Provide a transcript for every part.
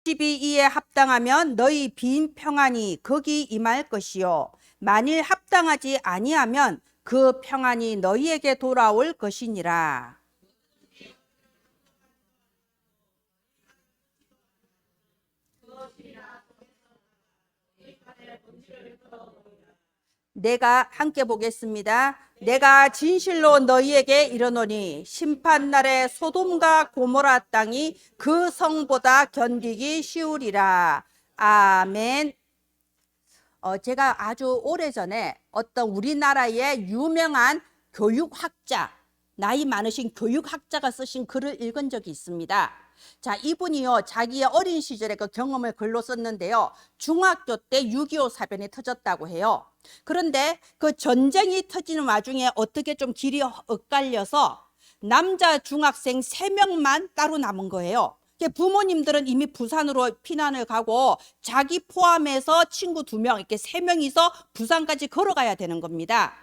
12이에 합당하면 너희 빈 평안이 거기 임할 것이요 만일 합당하지 아니하면 그 평안이 너희에게 돌아올 것이니라. 내가 함께 보겠습니다. 내가 진실로 너희에게 이르노니 심판날에 소돔과 고모라 땅이 그 성보다 견디기 쉬우리라. 아멘. 제가 아주 오래전에 어떤 우리나라의 유명한 교육학자, 나이 많으신 교육학자가 쓰신 글을 읽은 적이 있습니다. 자, 이분이요, 자기의 어린 시절의 그 경험을 글로 썼는데요. 중학교 때 6.25 사변이 터졌다고 해요. 그런데 그 전쟁이 터지는 와중에 어떻게 좀 길이 엇갈려서 남자 중학생 3명만 따로 남은 거예요. 부모님들은 이미 부산으로 피난을 가고 자기 포함해서 친구 2명, 이렇게 3명이서 부산까지 걸어가야 되는 겁니다.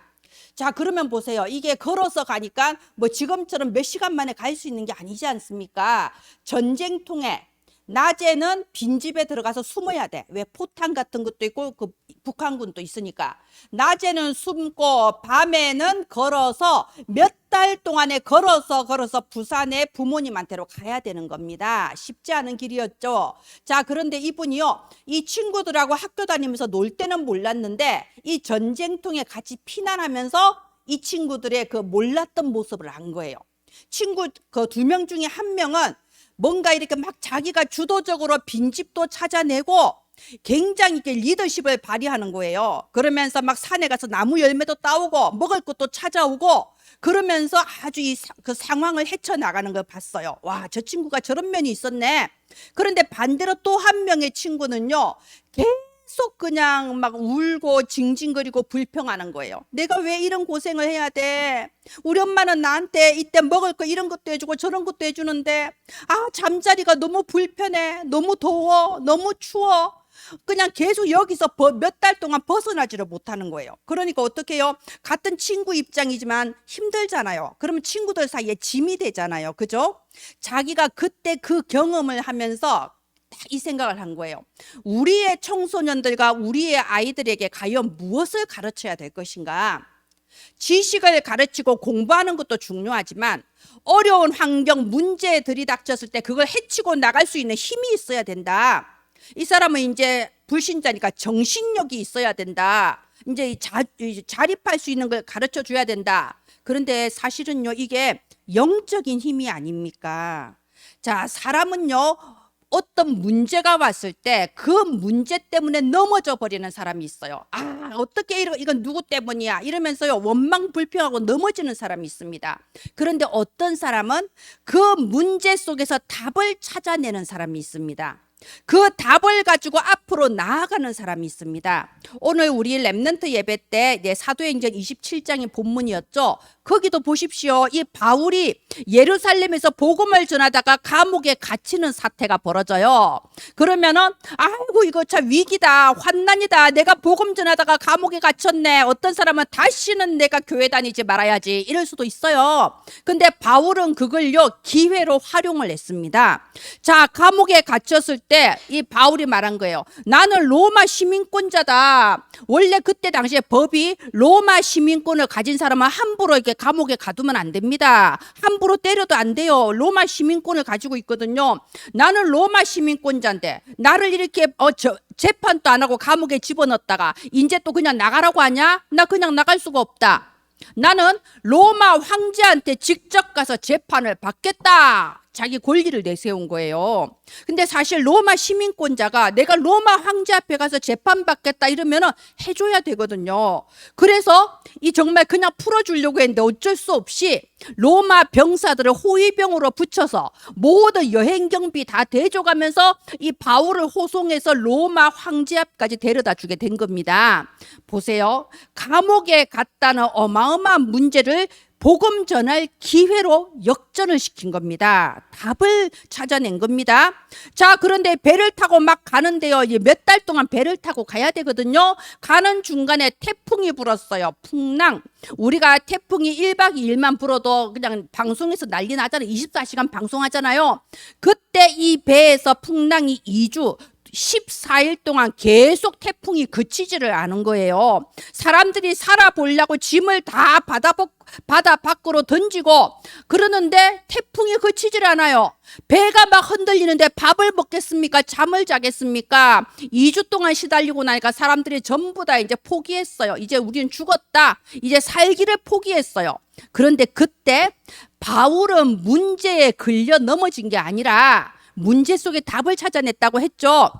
자, 그러면 보세요. 이게 걸어서 가니까 뭐 지금처럼 몇 시간 만에 갈 수 있는 게 아니지 않습니까? 전쟁통에 낮에는 빈집에 들어가서 숨어야 돼. 왜? 포탄 같은 것도 있고 그 북한군도 있으니까. 낮에는 숨고 밤에는 걸어서 몇 달 동안에 걸어서 부산에 부모님한테로 가야 되는 겁니다. 쉽지 않은 길이었죠. 자, 그런데 이분이요, 이 친구들하고 학교 다니면서 놀 때는 몰랐는데 이 전쟁통에 같이 피난하면서 이 친구들의 그 몰랐던 모습을 안 거예요. 친구 그 2명 중에 1명은 뭔가 이렇게 막 자기가 주도적으로 빈집도 찾아내고 굉장히 이렇게 리더십을 발휘하는 거예요. 그러면서 막 산에 가서 나무 열매도 따오고 먹을 것도 찾아오고 그러면서 아주 그 상황을 헤쳐나가는 걸 봤어요. 와, 저 친구가 저런 면이 있었네. 그런데 반대로 또 1명의 친구는요, 계속 그냥 막 울고 징징거리고 불평하는 거예요. 내가 왜 이런 고생을 해야 돼? 우리 엄마는 나한테 이때 먹을 거 이런 것도 해주고 저런 것도 해주는데 잠자리가 너무 불편해. 너무 더워. 너무 추워. 그냥 계속 여기서 몇 달 동안 벗어나지를 못하는 거예요. 그러니까 어떻게 해요? 같은 친구 입장이지만 힘들잖아요. 그러면 친구들 사이에 짐이 되잖아요. 그죠? 자기가 그때 그 경험을 하면서 이 생각을 한 거예요. 우리의 청소년들과 우리의 아이들에게 과연 무엇을 가르쳐야 될 것인가? 지식을 가르치고 공부하는 것도 중요하지만 어려운 환경, 문제에 들이닥쳤을 때 그걸 헤치고 나갈 수 있는 힘이 있어야 된다. 이 사람은 이제 불신자니까 정신력이 있어야 된다. 이제 자립할 수 있는 걸 가르쳐 줘야 된다. 그런데 사실은요, 이게 영적인 힘이 아닙니까? 자, 사람은요, 어떤 문제가 왔을 때 그 문제 때문에 넘어져 버리는 사람이 있어요. 어떻게 이건 누구 때문이야? 이러면서요, 원망 불평하고 넘어지는 사람이 있습니다. 그런데 어떤 사람은 그 문제 속에서 답을 찾아내는 사람이 있습니다. 그 답을 가지고 앞으로 나아가는 사람이 있습니다. 오늘 우리 렘넌트 예배 때 사도행전 27장이 본문이었죠. 거기도 보십시오. 이 바울이 예루살렘에서 복음을 전하다가 감옥에 갇히는 사태가 벌어져요. 그러면은 아이고 이거 참 위기다, 환난이다, 내가 복음 전하다가 감옥에 갇혔네. 어떤 사람은 다시는 내가 교회 다니지 말아야지 이럴 수도 있어요. 근데 바울은 그걸요 기회로 활용을 했습니다. 자, 감옥에 갇혔을 때 이 바울이 말한 거예요. 나는 로마 시민권자다. 원래 그때 당시에 법이 로마 시민권을 가진 사람은 함부로 이렇게 감옥에 가두면 안 됩니다. 함부로 때려도 안 돼요. 로마 시민권을 가지고 있거든요. 나는 로마 시민권자인데 나를 이렇게 재판도 안 하고 감옥에 집어넣었다가 이제 또 그냥 나가라고 하냐? 나 그냥 나갈 수가 없다. 나는 로마 황제한테 직접 가서 재판을 받겠다. 자기 권리를 내세운 거예요. 근데 사실 로마 시민권자가 내가 로마 황제 앞에 가서 재판받겠다 이러면은 해줘야 되거든요. 그래서 이 정말 그냥 풀어주려고 했는데 어쩔 수 없이 로마 병사들을 호위병으로 붙여서 모든 여행 경비 다 대줘가면서 이 바울을 호송해서 로마 황제 앞까지 데려다 주게 된 겁니다. 보세요. 감옥에 갔다는 어마어마한 문제를 복음 전할 기회로 역전을 시킨 겁니다. 답을 찾아낸 겁니다. 자, 그런데 배를 타고 막 가는데요. 이제 몇 달 동안 배를 타고 가야 되거든요. 가는 중간에 태풍이 불었어요. 풍랑. 우리가 태풍이 1박 2일만 불어도 그냥 방송에서 난리 나잖아요. 24시간 방송하잖아요. 그때 이 배에서 풍랑이 2주 14일 동안 계속 태풍이 그치지를 않은 거예요. 사람들이 살아보려고 짐을 다 바다 밖으로 던지고 그러는데 태풍이 그치질 않아요. 배가 막 흔들리는데 밥을 먹겠습니까? 잠을 자겠습니까? 2주 동안 시달리고 나니까 사람들이 전부 다 이제 포기했어요. 이제 우리는 죽었다. 이제 살기를 포기했어요. 그런데 그때 바울은 문제에 걸려 넘어진 게 아니라 문제 속에 답을 찾아냈다고 했죠.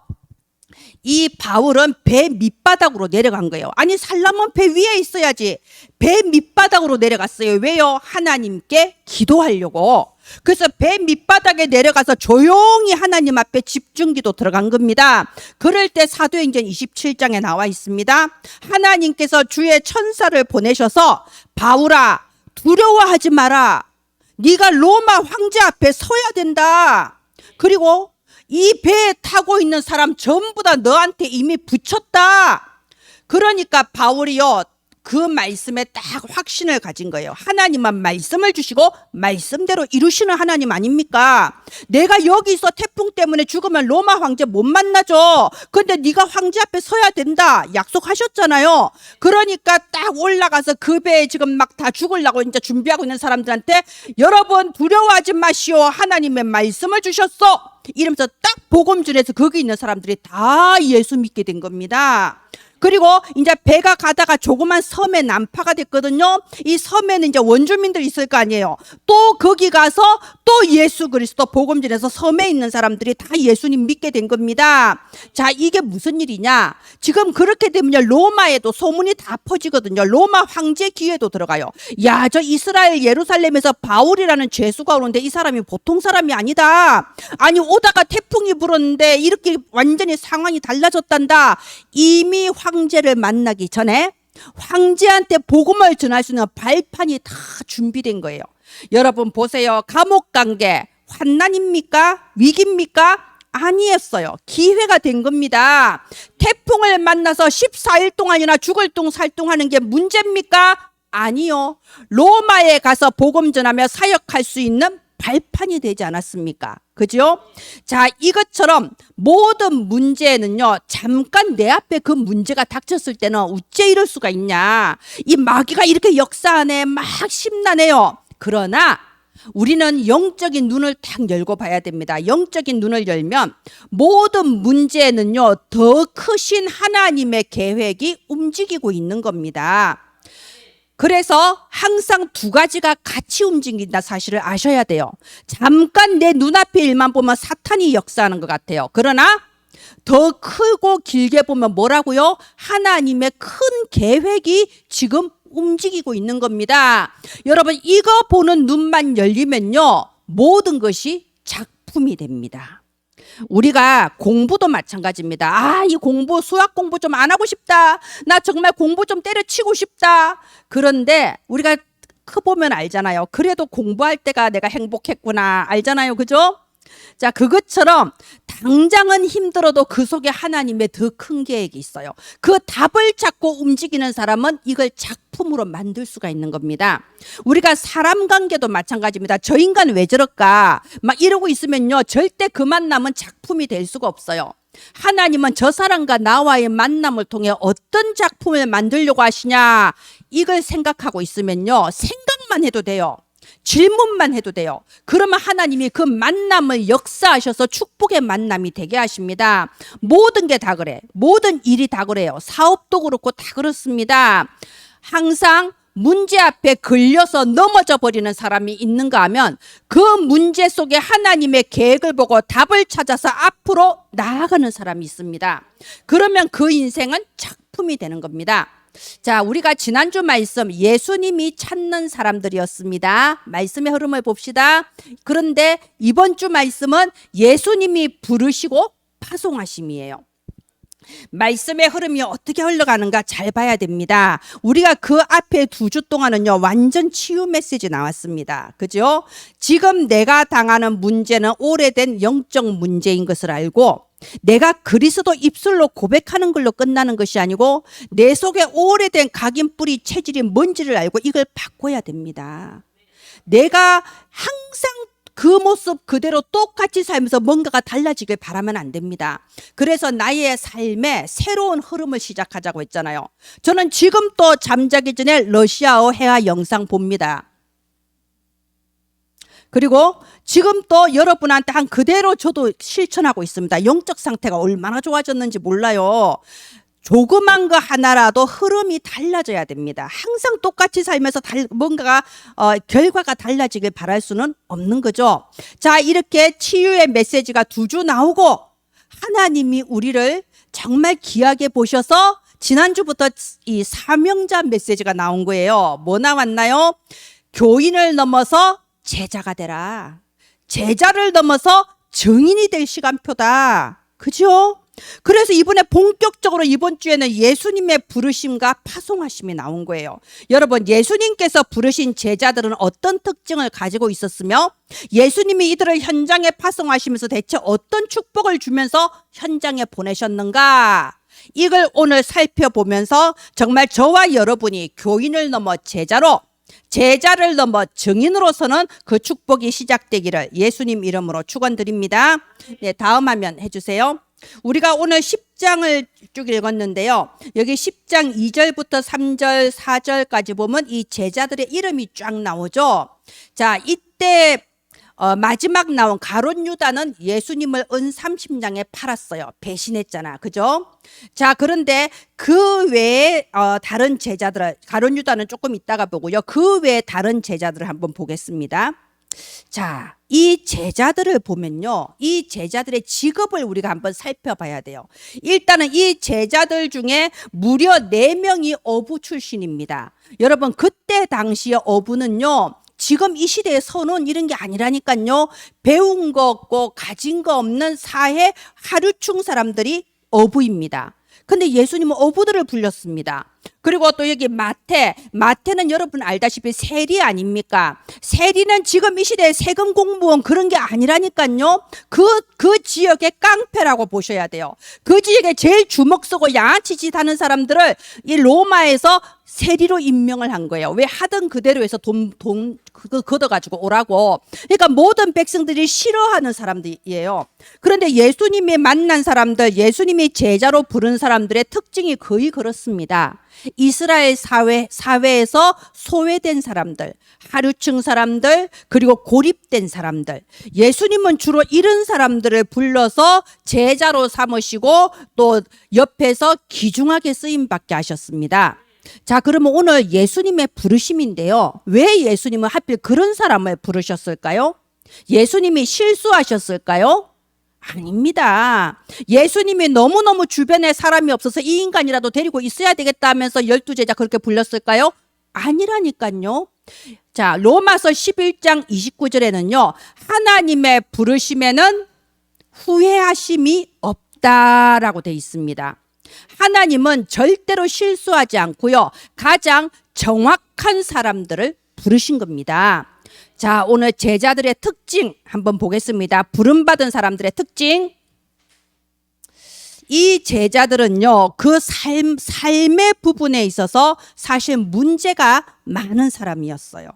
이 바울은 배 밑바닥으로 내려간 거예요. 아니, 살려면 배 위에 있어야지. 배 밑바닥으로 내려갔어요. 왜요? 하나님께 기도하려고. 그래서 배 밑바닥에 내려가서 조용히 하나님 앞에 집중기도 들어간 겁니다. 그럴 때 사도행전 27장에 나와 있습니다. 하나님께서 주의 천사를 보내셔서 바울아, 두려워하지 마라. 네가 로마 황제 앞에 서야 된다. 그리고 이 배에 타고 있는 사람 전부 다 너한테 이미 붙였다. 그러니까 바울이요, 그 말씀에 딱 확신을 가진 거예요. 하나님만 말씀을 주시고 말씀대로 이루시는 하나님 아닙니까? 내가 여기서 태풍 때문에 죽으면 로마 황제 못 만나죠. 근데 네가 황제 앞에 서야 된다 약속하셨잖아요. 그러니까 딱 올라가서 그 배에 지금 막 다 죽으려고 이제 준비하고 있는 사람들한테 여러분 두려워하지 마시오. 하나님의 말씀을 주셨어. 이러면서 딱 복음 전해서 거기 있는 사람들이 다 예수 믿게 된 겁니다. 그리고 이제 배가 가다가 조그만 섬에 난파가 됐거든요. 이 섬에는 이제 원주민들이 있을 거 아니에요. 또 거기 가서 또 예수 그리스도 복음 전해서 섬에 있는 사람들이 다 예수님 믿게 된 겁니다. 자, 이게 무슨 일이냐? 지금 그렇게 되면 로마에도 소문이 다 퍼지거든요. 로마 황제 기회도 들어가요. 야, 저 이스라엘 예루살렘에서 바울이라는 죄수가 오는데 이 사람이 보통 사람이 아니다. 아니, 오다가 태풍이 불었는데 이렇게 완전히 상황이 달라졌단다. 이미 황제를 만나기 전에 황제한테 복음을 전할 수 있는 발판이 다 준비된 거예요. 여러분 보세요. 감옥 간 게 환난입니까? 위기입니까? 아니었어요. 기회가 된 겁니다. 태풍을 만나서 14일 동안이나 죽을 둥 살둥하는 게 문제입니까? 아니요. 로마에 가서 복음 전하며 사역할 수 있는 발판이 되지 않았습니까? 그죠? 자, 이것처럼 모든 문제는요, 잠깐 내 앞에 그 문제가 닥쳤을 때는 어째 이럴 수가 있냐. 이 마귀가 이렇게 역사하네. 막 심나네요. 그러나 우리는 영적인 눈을 딱 열고 봐야 됩니다. 영적인 눈을 열면 모든 문제는요, 더 크신 하나님의 계획이 움직이고 있는 겁니다. 그래서 항상 두 가지가 같이 움직인다 사실을 아셔야 돼요. 잠깐 내 눈앞의 일만 보면 사탄이 역사하는 것 같아요. 그러나 더 크고 길게 보면 뭐라고요? 하나님의 큰 계획이 지금 움직이고 있는 겁니다. 여러분, 이거 보는 눈만 열리면요, 모든 것이 작품이 됩니다. 우리가 공부도 마찬가지입니다. 아, 이 공부, 수학 공부 좀 안 하고 싶다. 나 정말 공부 좀 때려치고 싶다. 그런데 우리가 커보면 알잖아요. 그래도 공부할 때가 내가 행복했구나. 알잖아요. 그죠? 자, 그것처럼 당장은 힘들어도 그 속에 하나님의 더 큰 계획이 있어요. 그 답을 찾고 움직이는 사람은 이걸 작품으로 만들 수가 있는 겁니다. 우리가 사람 관계도 마찬가지입니다. 저 인간 왜 저럴까? 막 이러고 있으면요, 절대 그 만남은 작품이 될 수가 없어요. 하나님은 저 사람과 나와의 만남을 통해 어떤 작품을 만들려고 하시냐, 이걸 생각하고 있으면요, 생각만 해도 돼요. 질문만 해도 돼요. 그러면 하나님이 그 만남을 역사하셔서 축복의 만남이 되게 하십니다. 모든 게 다 그래. 모든 일이 다 그래요. 사업도 그렇고 다 그렇습니다. 항상 문제 앞에 걸려서 넘어져 버리는 사람이 있는가 하면 그 문제 속에 하나님의 계획을 보고 답을 찾아서 앞으로 나아가는 사람이 있습니다. 그러면 그 인생은 작품이 되는 겁니다. 자, 우리가 지난주 말씀 예수님이 찾는 사람들이었습니다. 말씀의 흐름을 봅시다. 그런데 이번 주 말씀은 예수님이 부르시고 파송하심이에요. 말씀의 흐름이 어떻게 흘러가는가 잘 봐야 됩니다. 우리가 그 앞에 2주 동안은요, 완전 치유 메시지 나왔습니다. 그죠? 지금 내가 당하는 문제는 오래된 영적 문제인 것을 알고, 내가 그리스도 입술로 고백하는 걸로 끝나는 것이 아니고 내 속에 오래된 각인 뿌리 체질이 뭔지를 알고 이걸 바꿔야 됩니다. 내가 항상 그 모습 그대로 똑같이 살면서 뭔가가 달라지길 바라면 안 됩니다. 그래서 나의 삶에 새로운 흐름을 시작하자고 했잖아요. 저는 지금 또 잠자기 전에 러시아어 회화 영상 봅니다. 그리고 지금 또 여러분한테 한 그대로 저도 실천하고 있습니다. 영적 상태가 얼마나 좋아졌는지 몰라요. 조그만 거 하나라도 흐름이 달라져야 됩니다. 항상 똑같이 살면서 뭔가가 결과가 달라지길 바랄 수는 없는 거죠. 자, 이렇게 치유의 메시지가 2주 나오고 하나님이 우리를 정말 귀하게 보셔서 지난주부터 이 사명자 메시지가 나온 거예요. 뭐 나왔나요? 교인을 넘어서 제자가 되라. 제자를 넘어서 증인이 될 시간표다. 그죠? 그래서 이번에 본격적으로 이번 주에는 예수님의 부르심과 파송하심이 나온 거예요. 여러분, 예수님께서 부르신 제자들은 어떤 특징을 가지고 있었으며 예수님이 이들을 현장에 파송하시면서 대체 어떤 축복을 주면서 현장에 보내셨는가? 이걸 오늘 살펴보면서 정말 저와 여러분이 교인을 넘어 제자로, 제자를 넘어 증인으로서는 그 축복이 시작되기를 예수님 이름으로 축원드립니다. 네, 다음 화면 해주세요. 우리가 오늘 10장을 쭉 읽었는데요. 여기 10장 2절부터 3절, 4절까지 보면 이 제자들의 이름이 쫙 나오죠. 자, 이때 마지막 나온 가룟 유다는 예수님을 은 30냥에 팔았어요. 배신했잖아. 그죠? 자, 그런데 그 외에 다른 제자들, 가룟 유다는 조금 이따가 보고요. 그 외에 다른 제자들을 한번 보겠습니다. 자, 이 제자들을 보면요, 이 제자들의 직업을 우리가 한번 살펴봐야 돼요. 일단은 이 제자들 중에 무려 4명이 어부 출신입니다. 여러분, 그때 당시의 어부는요, 지금 이 시대의 선원 이런 게 아니라니까요. 배운 거 없고 가진 거 없는 사회 하류층 사람들이 어부입니다. 근데 예수님은 어부들을 불렸습니다. 그리고 또 여기 마태는 여러분 알다시피 세리 아닙니까? 세리는 지금 이 시대의 세금 공무원 그런 게 아니라니까요. 그 지역의 깡패라고 보셔야 돼요. 그 지역에 제일 주먹 쓰고 양아치 짓 하는 사람들을 이 로마에서 세리로 임명을 한 거예요. 왜? 하던 그대로 해서 돈 걷어가지고 오라고. 그러니까 모든 백성들이 싫어하는 사람들이에요. 그런데 예수님이 만난 사람들, 예수님이 제자로 부른 사람들의 특징이 거의 그렇습니다. 이스라엘 사회에서 소외된 사람들, 하류층 사람들, 그리고 고립된 사람들. 예수님은 주로 이런 사람들을 불러서 제자로 삼으시고 또 옆에서 귀중하게 쓰임받게 하셨습니다. 자, 그러면 오늘 예수님의 부르심인데요. 왜 예수님은 하필 그런 사람을 부르셨을까요? 예수님이 실수하셨을까요? 아닙니다. 예수님이 너무너무 주변에 사람이 없어서 이 인간이라도 데리고 있어야 되겠다 하면서 12제자 그렇게 불렀을까요? 아니라니까요. 자, 로마서 11장 29절에는요. 하나님의 부르심에는 후회하심이 없다라고 되어 있습니다. 하나님은 절대로 실수하지 않고요. 가장 정확한 사람들을 부르신 겁니다. 자, 오늘 제자들의 특징 한번 보겠습니다. 부름받은 사람들의 특징. 이 제자들은요, 그 삶의 부분에 있어서 사실 문제가 많은 사람이었어요.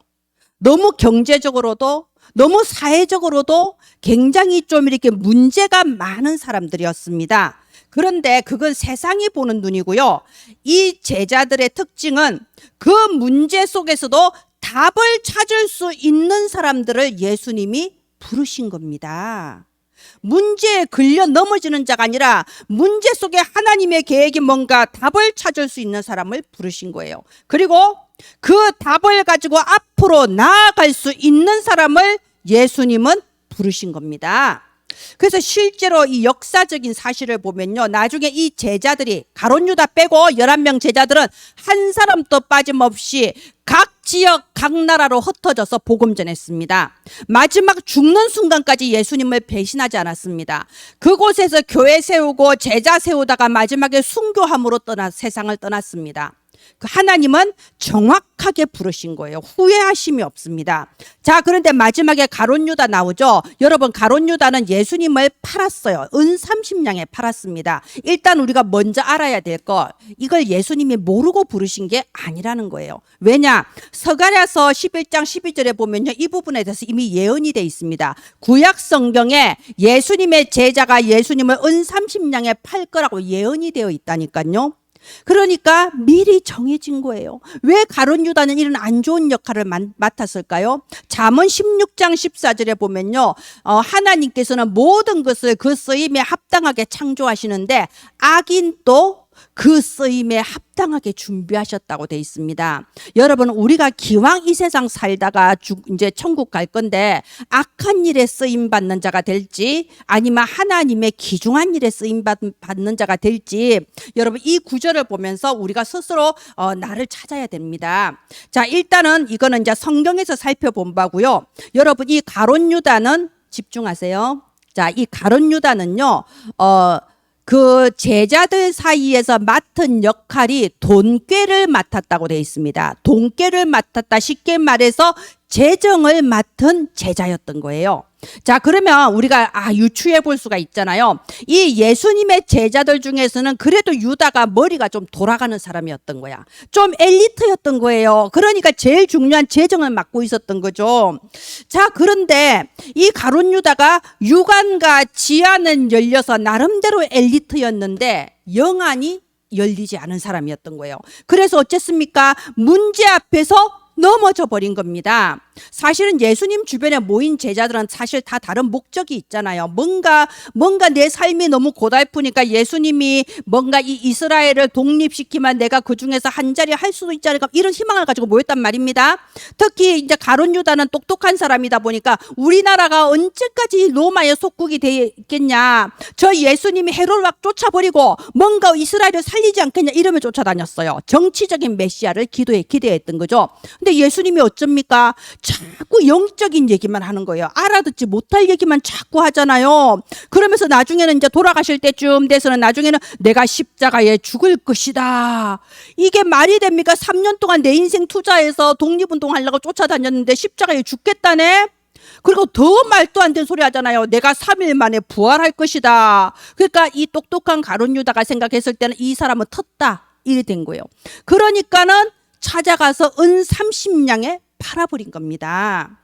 너무 경제적으로도, 너무 사회적으로도 굉장히 좀 이렇게 문제가 많은 사람들이었습니다. 그런데 그건 세상이 보는 눈이고요. 이 제자들의 특징은 그 문제 속에서도 답을 찾을 수 있는 사람들을 예수님이 부르신 겁니다. 문제에 걸려 넘어지는 자가 아니라 문제 속에 하나님의 계획이 뭔가 답을 찾을 수 있는 사람을 부르신 거예요. 그리고 그 답을 가지고 앞으로 나아갈 수 있는 사람을 예수님은 부르신 겁니다. 그래서 실제로 이 역사적인 사실을 보면요, 나중에 이 제자들이 가룟 유다 빼고 11명 제자들은 한 사람도 빠짐없이 각 지역 각 나라로 흩어져서 복음 전했습니다. 마지막 죽는 순간까지 예수님을 배신하지 않았습니다. 그곳에서 교회 세우고 제자 세우다가 마지막에 순교함으로 세상을 떠났습니다. 하나님은 정확하게 부르신 거예요. 후회하심이 없습니다. 자, 그런데 마지막에 가룟 유다 나오죠. 여러분, 가룟 유다는 예수님을 팔았어요. 은 30냥에 팔았습니다. 일단 우리가 먼저 알아야 될 거, 이걸 예수님이 모르고 부르신 게 아니라는 거예요. 왜냐? 스가랴서 11장 12절에 보면요, 이 부분에 대해서 이미 예언이 돼 있습니다. 구약 성경에 예수님의 제자가 예수님을 은 30냥에 팔 거라고 예언이 되어 있다니까요. 그러니까 미리 정해진 거예요. 왜 가룟 유다는 이런 안 좋은 역할을 맡았을까요? 잠언 16장 14절에 보면요, 하나님께서는 모든 것을 그 쓰임에 합당하게 창조하시는데 악인도 그 쓰임에 합당하게 준비하셨다고 돼 있습니다. 여러분, 우리가 기왕 이 세상 살다가 이제 천국 갈 건데 악한 일에 쓰임 받는 자가 될지 아니면 하나님의 귀중한 일에 쓰임 받는 자가 될지, 여러분 이 구절을 보면서 우리가 스스로 나를 찾아야 됩니다. 자, 일단은 이거는 이제 성경에서 살펴본 바고요. 여러분, 이 가룟 유다는 집중하세요. 자, 이 가룟 유다는요, 그 제자들 사이에서 맡은 역할이 돈꾀를 맡았다고 되어 있습니다. 돈꾀를 맡았다, 쉽게 말해서 재정을 맡은 제자였던 거예요. 자, 그러면 우리가 유추해 볼 수가 있잖아요. 이 예수님의 제자들 중에서는 그래도 유다가 머리가 좀 돌아가는 사람이었던 거야. 좀 엘리트였던 거예요. 그러니까 제일 중요한 재정을 맡고 있었던 거죠. 자, 그런데 이 가룟 유다가 유관과 지하는 열려서 나름대로 엘리트였는데 영안이 열리지 않은 사람이었던 거예요. 그래서 어쨌습니까? 문제 앞에서 넘어져 버린 겁니다. 사실은 예수님 주변에 모인 제자들은 사실 다 다른 목적이 있잖아요. 뭔가 내 삶이 너무 고달프니까 예수님이 뭔가 이 이스라엘을 독립시키면 내가 그 중에서 한 자리 할 수도 있지 않을까, 이런 희망을 가지고 모였단 말입니다. 특히 이제 가룟 유다는 똑똑한 사람이다 보니까 우리나라가 언제까지 로마의 속국이 되겠냐, 저 예수님이 헤롯 막 쫓아버리고 뭔가 이스라엘을 살리지 않겠냐 이러면 쫓아다녔어요. 정치적인 메시아를 기대했던 거죠. 근데 예수님이 어쩝니까? 자꾸 영적인 얘기만 하는 거예요. 알아듣지 못할 얘기만 자꾸 하잖아요. 그러면서 나중에는 이제 돌아가실 때쯤 돼서는 나중에는 내가 십자가에 죽을 것이다. 이게 말이 됩니까? 3년 동안 내 인생 투자해서 독립운동 하려고 쫓아다녔는데 십자가에 죽겠다네? 그리고 더 말도 안 되는 소리 하잖아요. 내가 3일 만에 부활할 것이다. 그러니까 이 똑똑한 가룟 유다가 생각했을 때는 이 사람은 텄다, 이래 된 거예요. 그러니까는 찾아가서 은 30냥에 팔아버린 겁니다.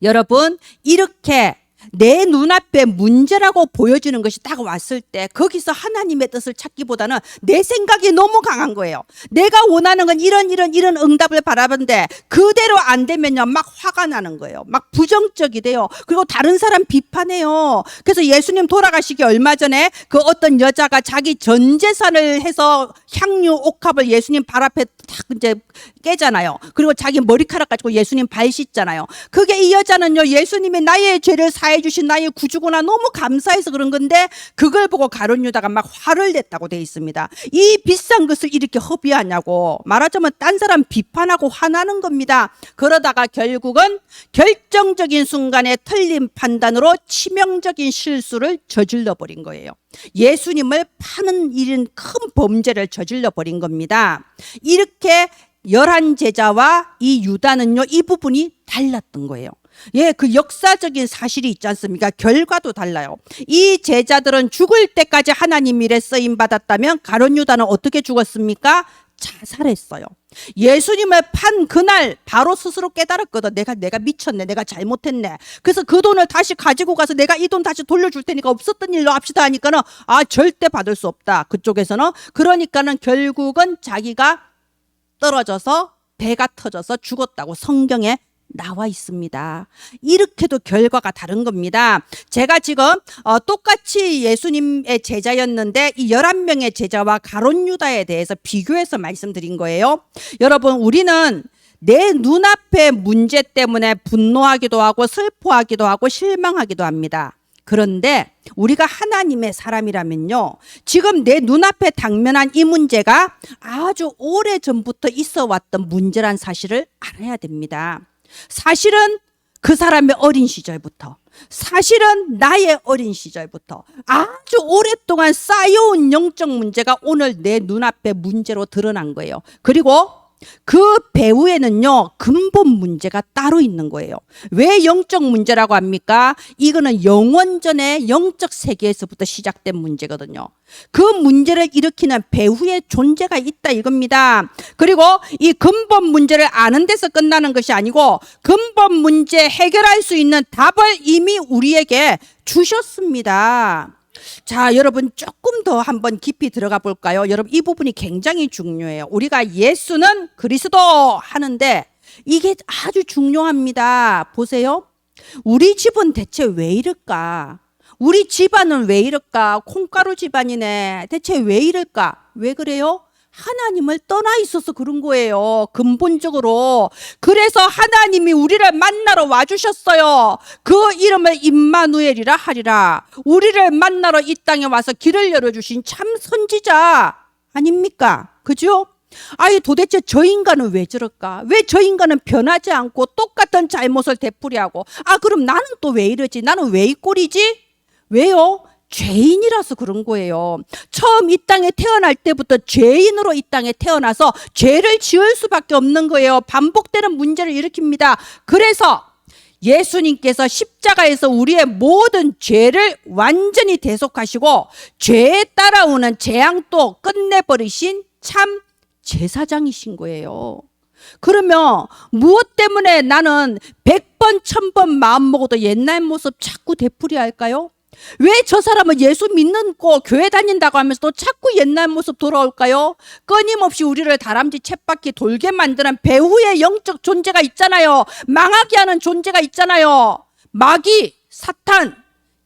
여러분, 이렇게 내 눈앞에 문제라고 보여지는 것이 딱 왔을 때 거기서 하나님의 뜻을 찾기보다는 내 생각이 너무 강한 거예요. 내가 원하는 건 이런 응답을 바라는데 그대로 안 되면요, 막 화가 나는 거예요. 막 부정적이 돼요. 그리고 다른 사람 비판해요. 그래서 예수님 돌아가시기 얼마 전에 그 어떤 여자가 자기 전 재산을 해서 향유 옥합을 예수님 발 앞에 딱 이제 깨잖아요. 그리고 자기 머리카락 가지고 예수님 발 씻잖아요. 그게 이 여자는요, 예수님이 나의 죄를 사해 주신 나의 구주구나, 너무 감사해서 그런 건데 그걸 보고 가룟 유다가 막 화를 냈다고 돼 있습니다. 이 비싼 것을 이렇게 허비하냐고, 말하자면 딴 사람 비판하고 화나는 겁니다. 그러다가 결국은 결정적인 순간에 틀린 판단으로 치명적인 실수를 저질러 버린 거예요. 예수님을 파는 이런 큰 범죄를 저질러 버린 겁니다. 이렇게 11 제자와 이 유다는요, 이 부분이 달랐던 거예요. 예, 그 역사적인 사실이 있지 않습니까? 결과도 달라요. 이 제자들은 죽을 때까지 하나님 일에 쓰임 받았다면 가룟 유다는 어떻게 죽었습니까? 자살했어요. 예수님을 판 그날 바로 스스로 깨달았거든. 내가 미쳤네. 내가 잘못했네. 그래서 그 돈을 다시 가지고 가서 내가 이 돈 다시 돌려줄 테니까 없었던 일로 합시다 하니까는 절대 받을 수 없다. 그쪽에서는. 그러니까는 결국은 자기가 떨어져서 배가 터져서 죽었다고 성경에 나와 있습니다. 이렇게도 결과가 다른 겁니다. 제가 지금 똑같이 예수님의 제자였는데 이 11명의 제자와 가룟 유다에 대해서 비교해서 말씀드린 거예요. 여러분, 우리는 내 눈앞의 문제 때문에 분노하기도 하고 슬퍼하기도 하고 실망하기도 합니다. 그런데 우리가 하나님의 사람이라면요, 지금 내 눈앞에 당면한 이 문제가 아주 오래전부터 있어 왔던 문제란 사실을 알아야 됩니다. 사실은 그 사람의 어린 시절부터, 사실은 나의 어린 시절부터 아주 오랫동안 쌓여온 영적 문제가 오늘 내 눈앞에 문제로 드러난 거예요. 그리고 그 배후에는요, 근본 문제가 따로 있는 거예요. 왜 영적 문제라고 합니까? 이거는 영원전의 영적 세계에서부터 시작된 문제거든요. 그 문제를 일으키는 배후의 존재가 있다 이겁니다. 그리고 이 근본 문제를 아는 데서 끝나는 것이 아니고 근본 문제 해결할 수 있는 답을 이미 우리에게 주셨습니다. 자, 여러분 조금 더 한번 깊이 들어가 볼까요? 여러분 이 부분이 굉장히 중요해요. 우리가 예수는 그리스도 하는데 이게 아주 중요합니다. 보세요. 우리 집은 대체 왜 이럴까? 우리 집안은 왜 이럴까? 콩가루 집안이네. 대체 왜 이럴까? 왜 그래요? 하나님을 떠나 있어서 그런 거예요. 근본적으로. 그래서 하나님이 우리를 만나러 와주셨어요. 그 이름을 임마누엘이라 하리라. 우리를 만나러 이 땅에 와서 길을 열어주신 참 선지자 아닙니까? 그죠? 아니 도대체 저 인간은 왜 저럴까? 왜 저 인간은 변하지 않고 똑같은 잘못을 되풀이하고, 아 그럼 나는 또 왜 이러지? 나는 왜 이 꼴이지? 왜요? 죄인이라서 그런 거예요. 처음 이 땅에 태어날 때부터 죄인으로 이 땅에 태어나서 죄를 지을 수밖에 없는 거예요. 반복되는 문제를 일으킵니다. 그래서 예수님께서 십자가에서 우리의 모든 죄를 완전히 대속하시고 죄에 따라오는 재앙도 끝내버리신 참 제사장이신 거예요. 그러면 무엇 때문에 나는 100번 1000번 마음 먹어도 옛날 모습 자꾸 되풀이할까요? 왜 저 사람은 예수 믿는 거 교회 다닌다고 하면서도 자꾸 옛날 모습 돌아올까요? 끊임없이 우리를 다람쥐 쳇바퀴 돌게 만드는 배후의 영적 존재가 있잖아요. 망하게 하는 존재가 있잖아요. 마귀, 사탄.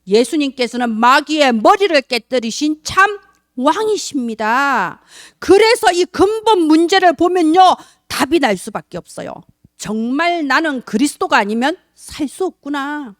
예수님께서는 마귀의 머리를 깨뜨리신 참 왕이십니다. 그래서 이 근본 문제를 보면요, 답이 날 수밖에 없어요. 정말 나는 그리스도가 아니면 살 수 없구나.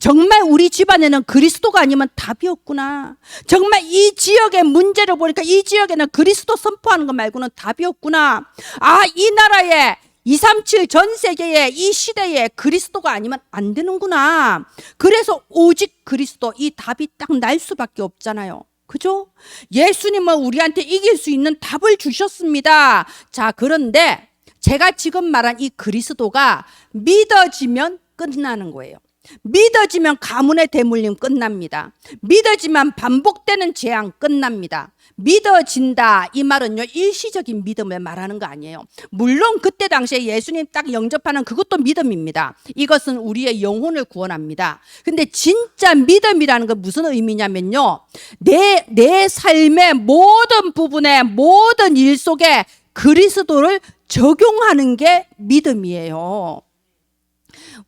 정말 우리 집안에는 그리스도가 아니면 답이 없구나. 정말 이 지역의 문제를 보니까 이 지역에는 그리스도 선포하는 것 말고는 답이 없구나. 아, 이 나라에 237 전 세계에 이 시대에 그리스도가 아니면 안 되는구나. 그래서 오직 그리스도, 이 답이 딱 날 수밖에 없잖아요. 그죠? 예수님은 우리한테 이길 수 있는 답을 주셨습니다. 자, 그런데 제가 지금 말한 이 그리스도가 믿어지면 끝나는 거예요. 믿어지면 가문의 대물림 끝납니다. 믿어지면 반복되는 재앙 끝납니다. 믿어진다, 이 말은요 일시적인 믿음을 말하는 거 아니에요. 물론 그때 당시에 예수님 딱 영접하는 그것도 믿음입니다. 이것은 우리의 영혼을 구원합니다. 근데 진짜 믿음이라는 건 무슨 의미냐면요, 내 삶의 모든 부분에, 모든 일 속에 그리스도를 적용하는 게 믿음이에요.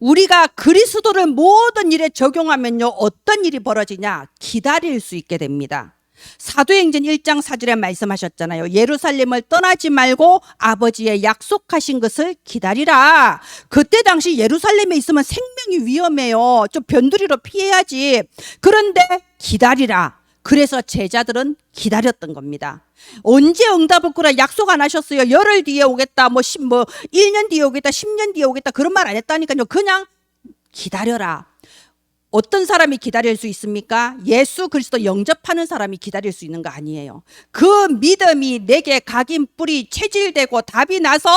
우리가 그리스도를 모든 일에 적용하면요 어떤 일이 벌어지냐? 기다릴 수 있게 됩니다. 사도행전 1장 4절에 말씀하셨잖아요. 예루살렘을 떠나지 말고 아버지의 약속하신 것을 기다리라. 그때 당시 예루살렘에 있으면 생명이 위험해요. 좀 변두리로 피해야지. 그런데 기다리라. 그래서 제자들은 기다렸던 겁니다. 언제 응답을 꾸라 약속 안 하셨어요. 열흘 뒤에 오겠다, 1년 뒤에 오겠다, 10년 뒤에 오겠다, 그런 말 안 했다니까요. 그냥 기다려라. 어떤 사람이 기다릴 수 있습니까? 예수 그리스도 영접하는 사람이 기다릴 수 있는 거 아니에요. 그 믿음이 내게 각인 뿌리 체질되고 답이 나서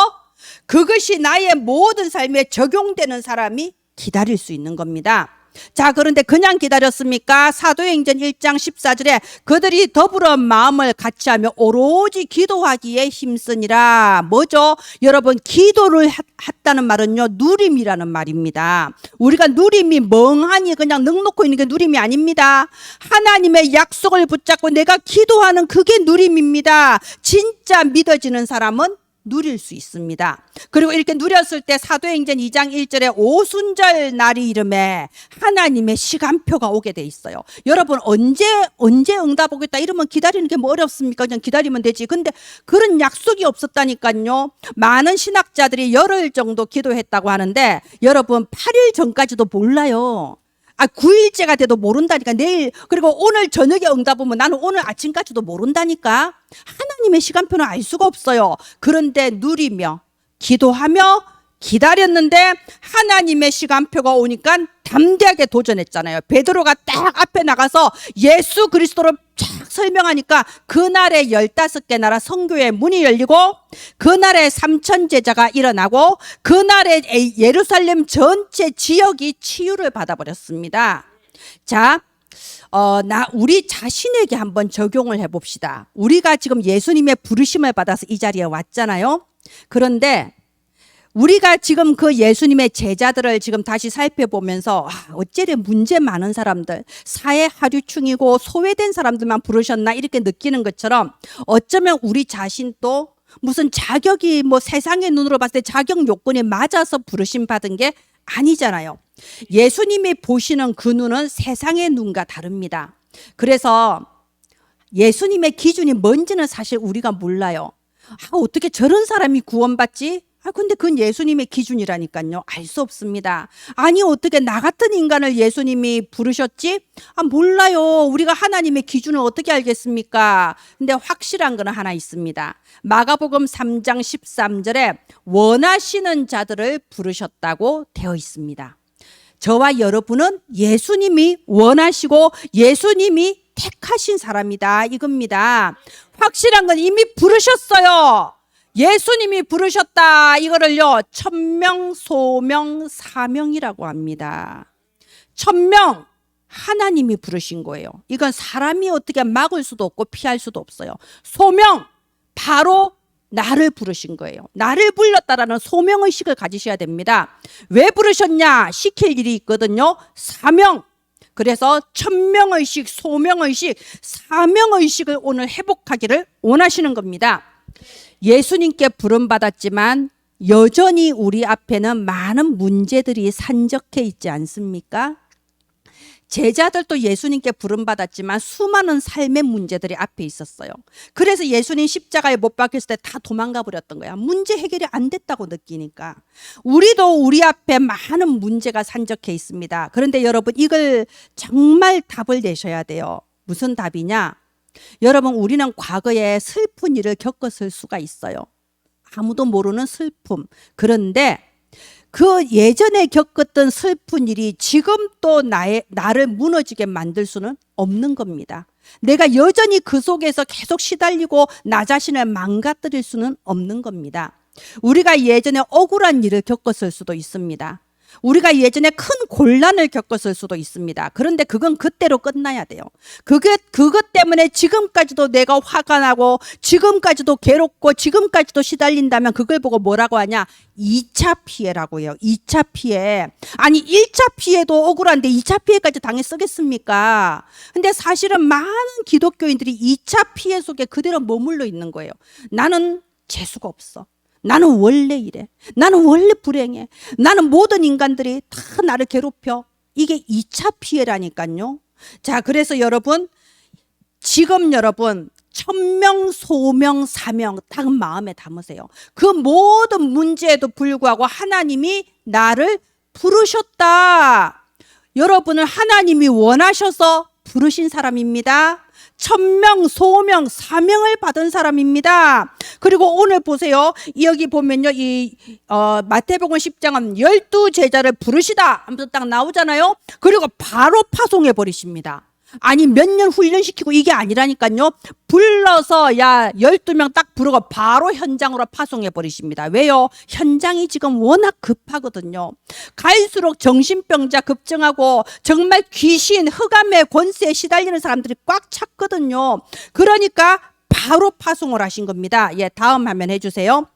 그것이 나의 모든 삶에 적용되는 사람이 기다릴 수 있는 겁니다. 자, 그런데 그냥 기다렸습니까? 사도행전 1장 14절에 그들이 더불어 마음을 같이하며 오로지 기도하기에 힘쓰니라. 뭐죠? 여러분, 기도를 했다는 말은요 누림이라는 말입니다. 우리가 누림이 멍하니 그냥 넋놓고 있는 게 누림이 아닙니다. 하나님의 약속을 붙잡고 내가 기도하는 그게 누림입니다. 진짜 믿어지는 사람은 누릴 수 있습니다. 그리고 이렇게 누렸을 때 사도행전 2장 1절에 오순절 날이 이름에 하나님의 시간표가 오게 돼 있어요. 여러분 언제 응답 오겠다 이러면 기다리는 게 뭐 어렵습니까? 그냥 기다리면 되지. 근데 그런 약속이 없었다니까요. 많은 신학자들이 열흘 정도 기도했다고 하는데 여러분 8일 전까지도 몰라요. 9일째가 돼도 모른다니까. 내일, 그리고 오늘 저녁에 응답하면 나는 오늘 아침까지도 모른다니까. 하나님의 시간표는 알 수가 없어요. 그런데 누리며 기도하며 기다렸는데 하나님의 시간표가 오니까 담대하게 도전했잖아요. 베드로가 딱 앞에 나가서 예수 그리스도를 쫙 설명하니까 그날에 15개 나라 선교의 문이 열리고 그날에 3천 제자가 일어나고 그날에 예루살렘 전체 지역이 치유를 받아버렸습니다. 자, 우리 자신에게 한번 적용을 해봅시다. 우리가 지금 예수님의 부르심을 받아서 이 자리에 왔잖아요. 그런데 우리가 지금 그 예수님의 제자들을 지금 다시 살펴보면서 어째래 문제 많은 사람들, 사회 하류층이고 소외된 사람들만 부르셨나 이렇게 느끼는 것처럼 어쩌면 우리 자신도 무슨 자격이 세상의 눈으로 봤을 때 자격 요건이 맞아서 부르심 받은 게 아니잖아요. 예수님이 보시는 그 눈은 세상의 눈과 다릅니다. 그래서 예수님의 기준이 뭔지는 사실 우리가 몰라요. 어떻게 저런 사람이 구원받지? 근데 그건 예수님의 기준이라니까요. 알 수 없습니다. 아니 어떻게 나 같은 인간을 예수님이 부르셨지? 몰라요. 우리가 하나님의 기준을 어떻게 알겠습니까? 근데 확실한 건 하나 있습니다. 마가복음 3장 13절에 원하시는 자들을 부르셨다고 되어 있습니다. 저와 여러분은 예수님이 원하시고 예수님이 택하신 사람이다 이겁니다. 확실한 건 이미 부르셨어요. 예수님이 부르셨다. 이거를요, 천명, 소명, 사명이라고 합니다. 천명, 하나님이 부르신 거예요. 이건 사람이 어떻게 막을 수도 없고 피할 수도 없어요. 소명, 바로 나를 부르신 거예요. 나를 불렀다라는 소명의식을 가지셔야 됩니다. 왜 부르셨냐? 시킬 일이 있거든요. 사명. 그래서 천명의식, 소명의식, 사명의식을 오늘 회복하기를 원하시는 겁니다. 예수님께 부름받았지만 여전히 우리 앞에는 많은 문제들이 산적해 있지 않습니까? 제자들도 예수님께 부름받았지만 수많은 삶의 문제들이 앞에 있었어요. 그래서 예수님 십자가에 못 박혔을 때 다 도망가 버렸던 거야. 문제 해결이 안 됐다고 느끼니까. 우리도 우리 앞에 많은 문제가 산적해 있습니다. 그런데 여러분 이걸 정말 답을 내셔야 돼요. 무슨 답이냐? 여러분 우리는 과거에 슬픈 일을 겪었을 수가 있어요. 아무도 모르는 슬픔. 그런데 그 예전에 겪었던 슬픈 일이 지금 또 나를 무너지게 만들 수는 없는 겁니다. 내가 여전히 그 속에서 계속 시달리고 나 자신을 망가뜨릴 수는 없는 겁니다. 우리가 예전에 억울한 일을 겪었을 수도 있습니다. 우리가 예전에 큰 곤란을 겪었을 수도 있습니다. 그런데 그건 그때로 끝나야 돼요. 그것 때문에 지금까지도 내가 화가 나고 지금까지도 괴롭고 지금까지도 시달린다면 그걸 보고 뭐라고 하냐? 2차 피해라고 해요. 2차 피해. 아니 1차 피해도 억울한데 2차 피해까지 당했겠습니까? 근데 사실은 많은 기독교인들이 2차 피해 속에 그대로 머물러 있는 거예요. 나는 재수가 없어. 나는 원래 이래. 나는 원래 불행해. 나는 모든 인간들이 다 나를 괴롭혀. 이게 2차 피해라니까요. 자, 그래서 여러분, 지금 여러분, 천명, 소명, 사명 딱 마음에 담으세요. 그 모든 문제에도 불구하고 하나님이 나를 부르셨다. 여러분은 하나님이 원하셔서 부르신 사람입니다. 천명, 소명, 사명을 받은 사람입니다. 그리고 오늘 보세요. 여기 보면요. 마태복음 10장은 12제자를 부르시다 하면서 딱 나오잖아요. 그리고 바로 파송해 버리십니다. 아니 몇 년 훈련시키고 이게 아니라니까요. 불러서 12명 딱 부르고 바로 현장으로 파송해 버리십니다. 왜요? 현장이 지금 워낙 급하거든요. 갈수록 정신병자 급증하고 정말 귀신, 흑암의 권세에 시달리는 사람들이 꽉 찼거든요. 그러니까 바로 파송을 하신 겁니다. 다음 화면 해주세요.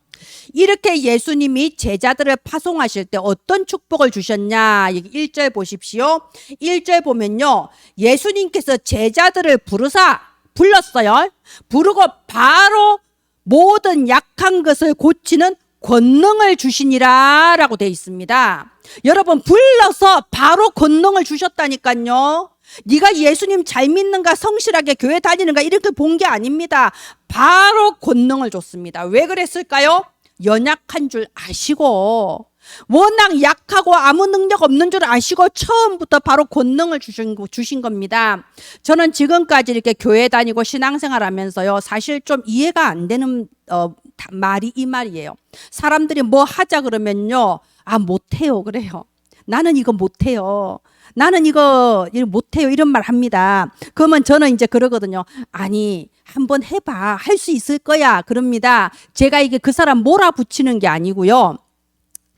이렇게 예수님이 제자들을 파송하실 때 어떤 축복을 주셨냐? 1절 보십시오. 1절 보면요. 예수님께서 제자들을 불렀어요. 부르고 바로 모든 약한 것을 고치는 권능을 주시니라 라고 되어 있습니다. 여러분 불러서 바로 권능을 주셨다니까요. 네가 예수님 잘 믿는가 성실하게 교회 다니는가 이렇게 본 게 아닙니다. 바로 권능을 줬습니다. 왜 그랬을까요? 연약한 줄 아시고 워낙 약하고 아무 능력 없는 줄 아시고 처음부터 바로 권능을 주신 겁니다. 저는 지금까지 이렇게 교회 다니고 신앙생활 하면서요, 사실 좀 이해가 안 되는 말이 이 말이에요. 사람들이 뭐 하자 그러면요, 못해요 그래요. 나는 이거 못해요. 나는 이거 못해요. 이런 말 합니다. 그러면 저는 이제 그러거든요. 아니, 한번 해봐. 할 수 있을 거야. 그럽니다. 제가 이게 그 사람 몰아붙이는 게 아니고요.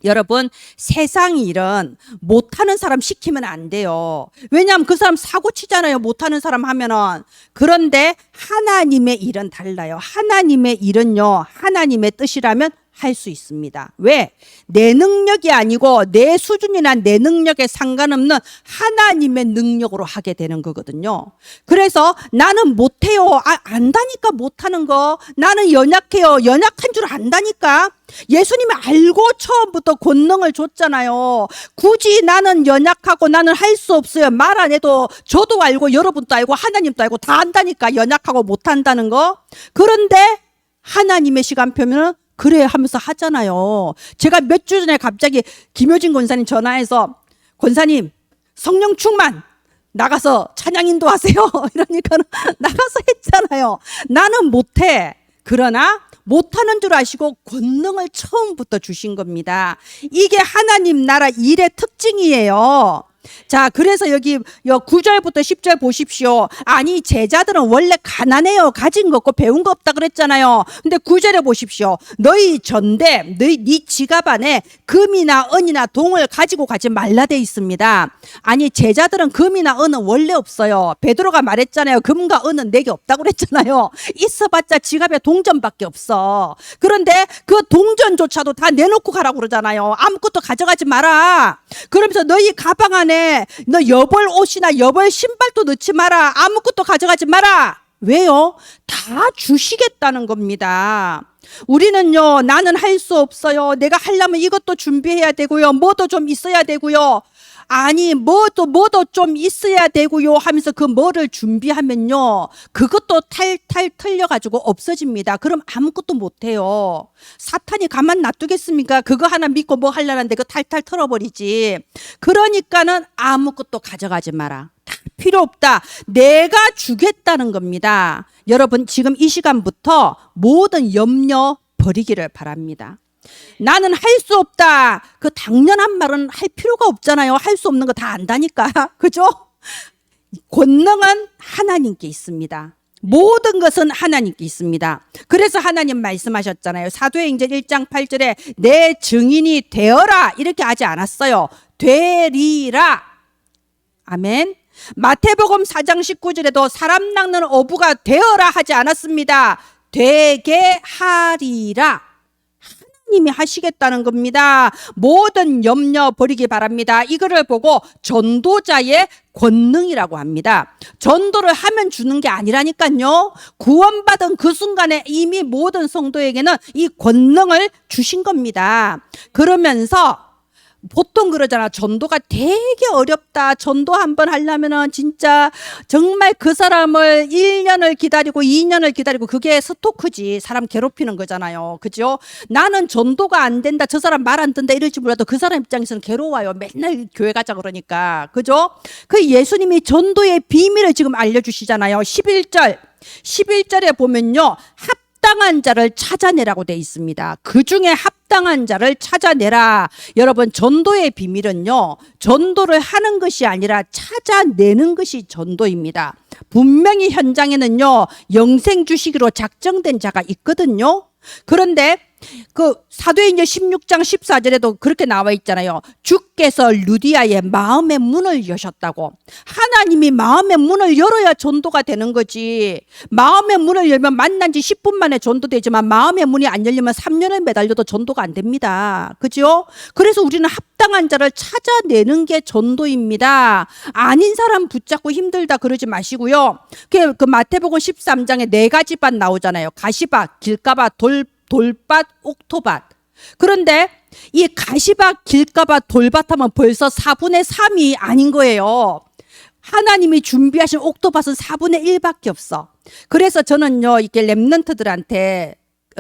여러분, 세상 일은 못하는 사람 시키면 안 돼요. 왜냐하면 그 사람 사고 치잖아요. 못하는 사람 하면은. 그런데 하나님의 일은 달라요. 하나님의 일은요, 하나님의 뜻이라면 할 수 있습니다. 왜? 내 능력이 아니고 내 수준이나 내 능력에 상관없는 하나님의 능력으로 하게 되는 거거든요. 그래서 나는 못해요. 안다니까 못하는 거. 나는 연약해요. 연약한 줄 안다니까. 예수님이 알고 처음부터 권능을 줬잖아요. 굳이 나는 연약하고 나는 할 수 없어요. 말 안 해도 저도 알고 여러분도 알고 하나님도 알고 다 안다니까, 연약하고 못한다는 거. 그런데 하나님의 시간표면은 그래 하면서 하잖아요. 제가 몇 주 전에 갑자기 김효진 권사님 전화해서, 권사님 성령 충만 나가서 찬양 인도하세요. 이러니까 나가서 했잖아요. 나는 못해. 그러나 못하는 줄 아시고 권능을 처음부터 주신 겁니다. 이게 하나님 나라 일의 특징이에요. 자, 그래서 여기 9절부터 10절 보십시오. 아니, 제자들은 원래 가난해요. 가진 거 없고 배운 거 없다 그랬잖아요. 근데 9절에 보십시오. 너희 전대, 네 지갑 안에 금이나 은이나 동을 가지고 가지 말라 돼 있습니다. 아니, 제자들은 금이나 은은 원래 없어요. 베드로가 말했잖아요. 금과 은은 내게 없다고 그랬잖아요. 있어봤자 지갑에 동전밖에 없어. 그런데 그 동전조차도 다 내놓고 가라고 그러잖아요. 아무것도 가져가지 마라. 그러면서 너희 가방 안에 너 여벌 옷이나 여벌 신발도 넣지 마라. 아무것도 가져가지 마라. 왜요? 다 주시겠다는 겁니다. 우리는요, 나는 할 수 없어요. 내가 하려면 이것도 준비해야 되고요. 뭐도 좀 있어야 되고요. 아니, 뭐도 좀 있어야 되고요 하면서 그 뭐를 준비하면요, 그것도 탈탈 틀려가지고 없어집니다. 그럼 아무것도 못해요. 사탄이 가만 놔두겠습니까? 그거 하나 믿고 뭐 하려는데 그거 탈탈 털어버리지. 그러니까는 아무것도 가져가지 마라. 다 필요 없다. 내가 주겠다는 겁니다. 여러분, 지금 이 시간부터 모든 염려 버리기를 바랍니다. 나는 할 수 없다. 그 당연한 말은 할 필요가 없잖아요. 할 수 없는 거 다 안다니까. 그죠? 권능은 하나님께 있습니다. 모든 것은 하나님께 있습니다. 그래서 하나님 말씀하셨잖아요. 사도행전 1장 8절에 내 증인이 되어라 이렇게 하지 않았어요. 되리라. 아멘. 마태복음 4장 19절에도 사람 낚는 어부가 되어라 하지 않았습니다. 되게 하리라. 하나님이 하시겠다는 겁니다. 모든 염려 버리기 바랍니다. 이거를 보고 전도자의 권능이라고 합니다. 전도를 하면 주는 게 아니라니까요. 구원받은 그 순간에 이미 모든 성도에게는 이 권능을 주신 겁니다. 그러면서 보통 그러잖아. 전도가 되게 어렵다. 전도 한번 하려면은 진짜 정말 그 사람을 1년을 기다리고 2년을 기다리고, 그게 스토크지. 사람 괴롭히는 거잖아요. 그죠? 나는 전도가 안 된다. 저 사람 말 안 듣는다. 이럴지 몰라도 그 사람 입장에서는 괴로워요. 맨날 교회 가자 그러니까. 그죠? 그 예수님이 전도의 비밀을 지금 알려주시잖아요. 11절에 보면요, 합당한 자를 찾아내라고 돼 있습니다. 그 중에 합당한 자를 찾아내라. 여러분, 전도의 비밀은요, 전도를 하는 것이 아니라 찾아내는 것이 전도입니다. 분명히 현장에는요, 영생 주시기로 작정된 자가 있거든요. 그런데 그 사도행전 16장 14절에도 그렇게 나와 있잖아요. 주께서 루디아의 마음의 문을 여셨다고. 하나님이 마음의 문을 열어야 전도가 되는 거지. 마음의 문을 열면 만난 지 10분 만에 전도되지만 마음의 문이 안 열리면 3년을 매달려도 전도가 안 됩니다. 그죠? 그래서 우리는 합당한 자를 찾아내는 게 전도입니다. 아닌 사람 붙잡고 힘들다 그러지 마시고요. 그 마태복음 13장에 4가지 밭 나오잖아요. 가시밭, 길가밭, 돌밭, 옥토밭. 그런데 이 가시밭, 길가밭, 돌밭 하면 벌써 4분의 3이 아닌 거예요. 하나님이 준비하신 옥토밭은 4분의 1밖에 없어. 그래서 저는요, 이렇게 렘넌트들한테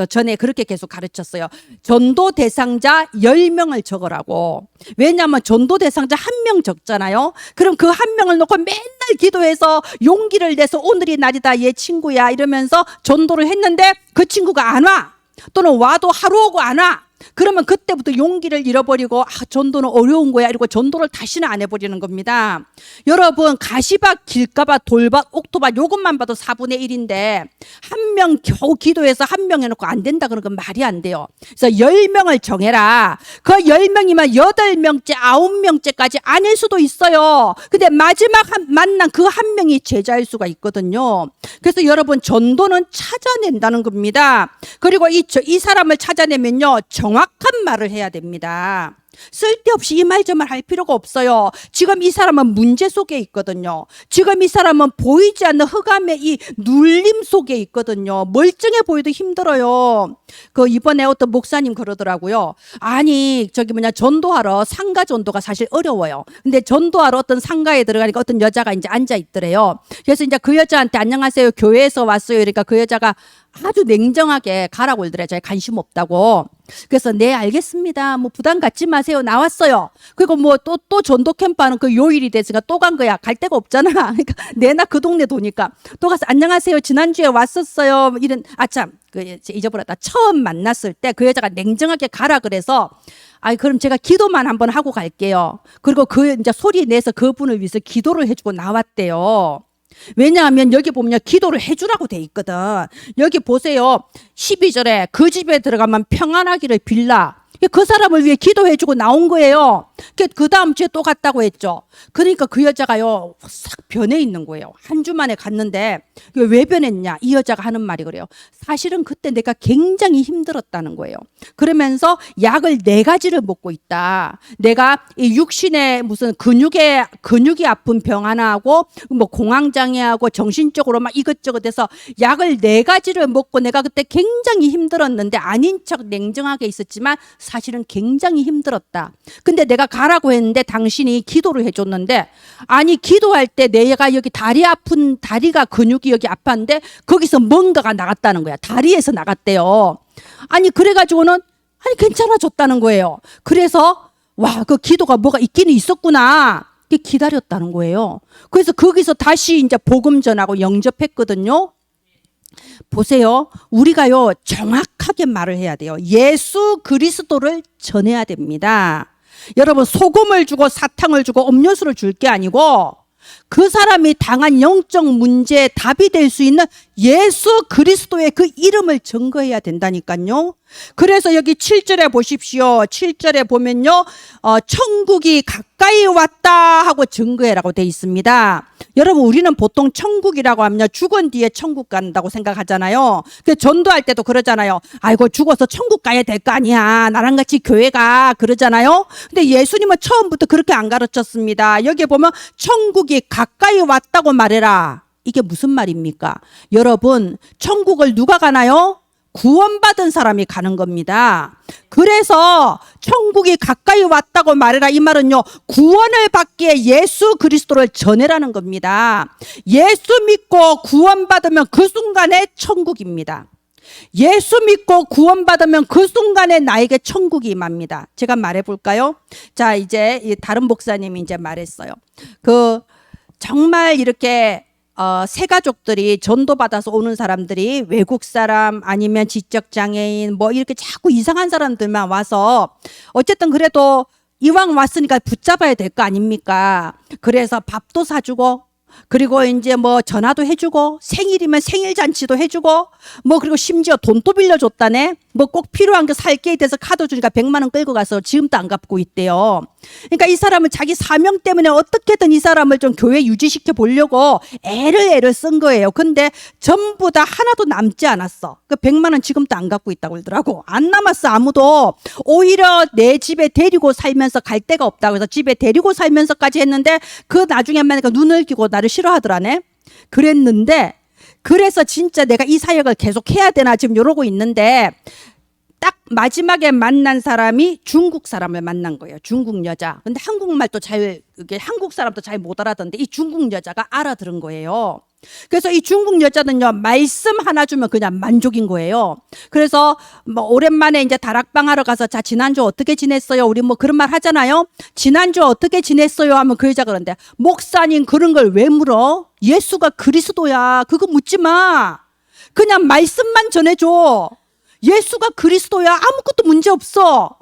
전에 그렇게 계속 가르쳤어요. 전도 대상자 10명을 적으라고. 왜냐하면 전도 대상자 1명 적잖아요. 그럼 그 1명을 놓고 맨날 기도해서 용기를 내서 오늘이 날이다 얘 친구야 이러면서 전도를 했는데 그 친구가 안 와. 또는 와도 하루 오고 안 와. 그러면 그때부터 용기를 잃어버리고 전도는 어려운 거야 이러고 전도를 다시는 안 해버리는 겁니다. 여러분 가시밭, 길가밭, 돌밭, 옥토밭 요것만 봐도 4분의 1인데 1명 겨우 기도해서 1명 해놓고 안 된다 그런 건 말이 안 돼요. 그래서 10명을 정해라. 그 10명이면 8명째 9명째까지 아닐 수도 있어요. 근데 마지막 만난 그 1명이 제자일 수가 있거든요. 그래서 여러분 전도는 찾아낸다는 겁니다. 그리고 이 사람을 찾아내면요 정확한 말을 해야 됩니다. 쓸데없이 이 말 저 말 할 필요가 없어요. 지금 이 사람은 문제 속에 있거든요. 지금 이 사람은 보이지 않는 흑암의 이 눌림 속에 있거든요. 멀쩡해 보여도 힘들어요. 이번에 어떤 목사님 그러더라고요. 아니 전도하러 상가 전도가 사실 어려워요. 근데 전도하러 어떤 상가에 들어가니까 어떤 여자가 이제 앉아 있더래요. 그래서 이제 그 여자한테 안녕하세요 교회에서 왔어요. 그러니까 그 여자가 아주 냉정하게 가라고 그러더래요. 저희 관심 없다고. 그래서 네 알겠습니다. 뭐 부담 갖지 마세요. 나왔어요. 그리고 뭐 또 전도 캠프하는 그 요일이 됐으니까 또 간 거야. 갈 데가 없잖아. 그러니까 내나 그 동네 도니까 또 가서 안녕하세요. 지난주에 왔었어요. 이런 참 잊어버렸다. 처음 만났을 때 그 여자가 냉정하게 가라 그래서 그럼 제가 기도만 한번 하고 갈게요. 그리고 이제 소리 내서 그분을 위해서 기도를 해주고 나왔대요. 왜냐하면 여기 보면 기도를 해주라고 돼 있거든. 여기 보세요. 12절에 그 집에 들어가면 평안하기를 빌라. 그 사람을 위해 기도해주고 나온 거예요. 그 다음 주에 또 갔다고 했죠. 그러니까 그 여자가요 싹 변해 있는 거예요. 한 주 만에 갔는데 왜 변했냐. 이 여자가 하는 말이 그래요. 사실은 그때 내가 굉장히 힘들었다는 거예요. 그러면서 약을 4가지를 먹고 있다. 내가 이 육신의 무슨 근육이 아픈 병 하나 하고 뭐 공황장애하고 정신적으로 막 이것저것 해서 약을 4가지를 먹고 내가 그때 굉장히 힘들었는데 아닌 척 냉정하게 있었지만 사실은 굉장히 힘들었다. 근데 내가 가라고 했는데 당신이 기도를 해줬는데 아니 기도할 때 내가 여기 다리가 근육이 여기 아팠는데 거기서 뭔가가 나갔다는 거야. 다리에서 나갔대요. 아니 그래가지고는 괜찮아졌다는 거예요. 그래서 그 기도가 뭐가 있기는 있었구나. 기다렸다는 거예요. 그래서 거기서 다시 이제 복음 전하고 영접했거든요. 보세요. 우리가요 정확하게 말을 해야 돼요. 예수 그리스도를 전해야 됩니다. 여러분 소금을 주고 사탕을 주고 음료수를 줄 게 아니고 그 사람이 당한 영적 문제의 답이 될 수 있는 예수 그리스도의 그 이름을 증거해야 된다니까요. 그래서 여기 7절에 보십시오. 7절에 보면요. 천국이 가까이 왔다 하고 증거해라고 돼 있습니다. 여러분 우리는 보통 천국이라고 하면 죽은 뒤에 천국 간다고 생각하잖아요. 전도할 때도 그러잖아요. 아이고 죽어서 천국 가야 될 거 아니야. 나랑 같이 교회 가 그러잖아요. 근데 예수님은 처음부터 그렇게 안 가르쳤습니다. 여기 보면 천국이 가까이 왔다고 말해라. 이게 무슨 말입니까? 여러분 천국을 누가 가나요? 구원받은 사람이 가는 겁니다. 그래서 천국이 가까이 왔다고 말해라. 이 말은요 구원을 받기에 예수 그리스도를 전해라는 겁니다. 예수 믿고 구원받으면 그 순간에 천국입니다. 예수 믿고 구원받으면 그 순간에 나에게 천국이 임합니다. 제가 말해볼까요? 자 이제 다른 목사님이 이제 말했어요. 정말 이렇게 새 가족들이 전도받아서 오는 사람들이 외국 사람 아니면 지적장애인 뭐 이렇게 자꾸 이상한 사람들만 와서 어쨌든 그래도 이왕 왔으니까 붙잡아야 될 거 아닙니까? 그래서 밥도 사주고 그리고 이제 뭐 전화도 해주고 생일이면 생일 잔치도 해주고 뭐 그리고 심지어 돈도 빌려줬다네. 뭐 꼭 필요한 거 살 게 돼서 카드 주니까 100만 원 끌고 가서 지금도 안 갚고 있대요. 그러니까 이 사람은 자기 사명 때문에 어떻게든 이 사람을 좀 교회 유지시켜 보려고 애를 쓴 거예요. 근데 전부 다 하나도 남지 않았어. 그 100만 원 지금도 안 갖고 있다고 그러더라고. 안 남았어 아무도. 오히려 내 집에 데리고 살면서 갈 데가 없다고 해서 집에 데리고 살면서까지 했는데 그 나중에 만나니까 눈을 끼고 나를 싫어하더라네. 그랬는데 그래서 진짜 내가 이 사역을 계속 해야 되나 지금 이러고 있는데 딱 마지막에 만난 사람이 중국 사람을 만난 거예요. 중국 여자. 근데 한국말도 한국 사람도 잘 못 알아듣는데 이 중국 여자가 알아들은 거예요. 그래서 이 중국 여자는요, 말씀 하나 주면 그냥 만족인 거예요. 그래서 뭐 오랜만에 이제 다락방 하러 가서 자, 지난주 어떻게 지냈어요? 우리 뭐 그런 말 하잖아요. 지난주 어떻게 지냈어요? 하면 그 여자 그런데 목사님 그런 걸 왜 물어? 예수가 그리스도야. 그거 묻지 마. 그냥 말씀만 전해줘. 예수가 그리스도야. 아무것도 문제 없어.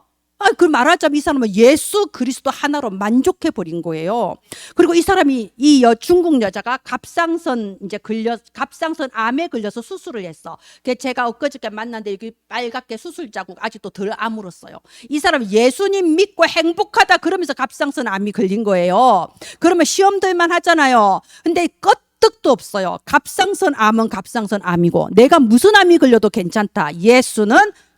그 말하자면 이 사람은 예수 그리스도 하나로 만족해 버린 거예요. 그리고 이 사람이 중국 여자가 갑상선 암에 걸려서 수술을 했어. 제가 엊그저께 만났는데 여기 빨갛게 수술 자국 아직도 덜 아물었어요. 이 사람이 예수님 믿고 행복하다 그러면서 갑상선 암이 걸린 거예요. 그러면 시험들만 하잖아요. 근데 뜻도 없어요. 갑상선 암은 갑상선 암이고 내가 무슨 암이 걸려도 괜찮다. 예수는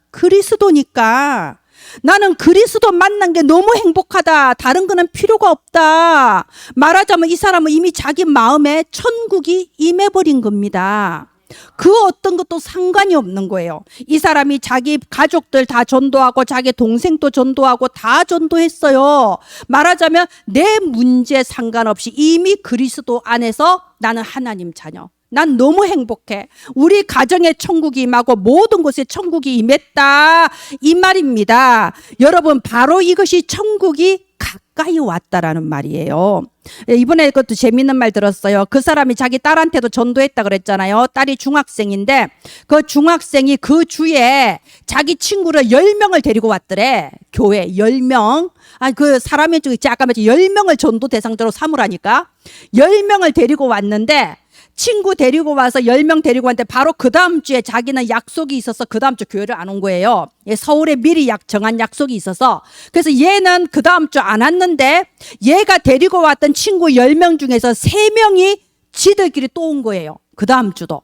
그리스도니까 나는 그리스도 만난 게 너무 행복하다. 다른 거는 필요가 없다. 말하자면 이 사람은 이미 자기 마음에 천국이 임해버린 겁니다. 그 어떤 것도 상관이 없는 거예요. 이 사람이 자기 가족들 다 전도하고 자기 동생도 전도하고 다 전도했어요. 말하자면 내 문제 상관없이 이미 그리스도 안에서 나는 하나님 자녀. 난 너무 행복해. 우리 가정에 천국이 임하고 모든 곳에 천국이 임했다. 이 말입니다. 여러분 바로 이것이 천국이 가까이 왔다라는 말이에요. 이번에 그것도 재밌는 말 들었어요. 그 사람이 자기 딸한테도 전도했다 그랬잖아요. 딸이 중학생인데 그 중학생이 그 주에 자기 친구를 10명을 데리고 왔더래. 교회 10명. 그 사람이 아까 말했지 10명을 전도 대상자로 삼으라니까. 10명을 데리고 왔는데 친구 데리고 와서 10명 데리고 왔는데 바로 그 다음 주에 자기는 약속이 있어서 그 다음 주 교회를 안 온 거예요. 서울에 미리 정한 약속이 있어서. 그래서 얘는 그 다음 주 안 왔는데 얘가 데리고 왔던 친구 10명 중에서 3명이 지들끼리 또 온 거예요. 그 다음 주도.